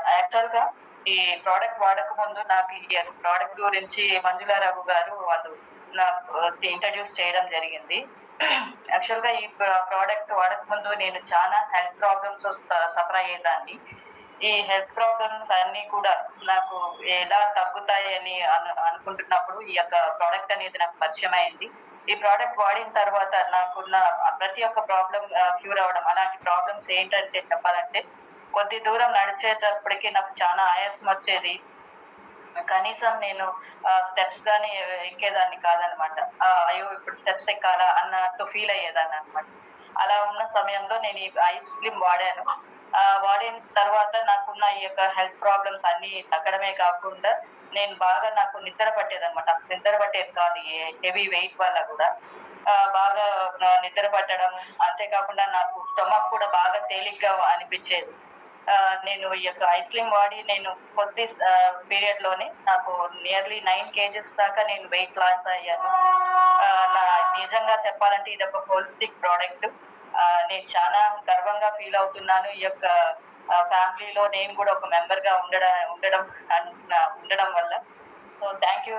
యాక్చువల్‌గా ఈ ప్రోడక్ట్ వాడక ముందు నాకు ఈ ప్రోడక్ట్ గురించి మంజుల రఘు గారు వాళ్ళు నాకు ఇంట్రడ్యూస్ చేయడం జరిగింది. యాక్చువల్‌గా ఈ ప్రోడక్ట్ వాడక ముందు నేను చాలా హెల్త్ ప్రాబ్లమ్స్ సఫర్ అయ్యేదాన్ని. ఈ హెల్త్ ప్రాబ్లమ్స్ అన్నీ కూడా నాకు ఎలా తగ్గుతాయని అనుకుంటున్నప్పుడు ఈ యొక్క ప్రోడక్ట్ అనేది నాకు పరిచయమైంది. ఈ ప్రోడక్ట్ వాడిన తర్వాత నాకున్న ప్రతి ఒక్క ప్రాబ్లమ్ క్యూర్ అవ్వడం. అలాంటి ప్రాబ్లమ్స్ ఏంటంటే చెప్పాలంటే, కొద్ది దూరం నడిచేటప్పటికి నాకు చాలా ఆయాసం వచ్చేది. కనీసం నేను స్టెప్స్ గాని ఎక్కేదాన్ని కాదనమాట. అయ్యో! ఇప్పుడు స్టెప్స్ ఎక్కాలా అన్నట్టు ఫీల్ అయ్యేదాన్ననమాట. అలా ఉన్న సమయంలో నేను ఈ ఐస్ క్రీమ్ వాడాను. వాడిన తర్వాత నాకున్న ఈ యొక్క హెల్త్ ప్రాబ్లమ్స్ అన్నీ తగ్గడమే కాకుండా, నేను బాగా నాకు నిద్ర పట్టేదనమాట. నిద్ర పట్టేది కాదు ఈ హెవీ వెయిట్ వల్ల గూడా. బాగా నిద్ర పట్టడం, అంతేకాకుండా నాకు స్టొమక్ కూడా బాగా తేలిగ్గా అనిపిచ్చేది. నేను ఈ యొక్క ఐస్ క్రీమ్ వాడి నేను కొద్ది పీరియడ్‌లోనే నాకు నియర్లీ 9 కేజీస్ దాకా నేను వెయిట్ లాస్ అయ్యాను. నా నిజంగా చెప్పాలంటే ఇదొక హోలిస్టిక్ ప్రొడక్ట్. నేను చాలా గర్వంగా ఫీల్ అవుతున్నాను. ఈ యొక్క ఫ్యామిలీలో నేను కూడా ఒక మెంబర్‌గా ఉండడం ఉండడం వల్ల. So, thank you.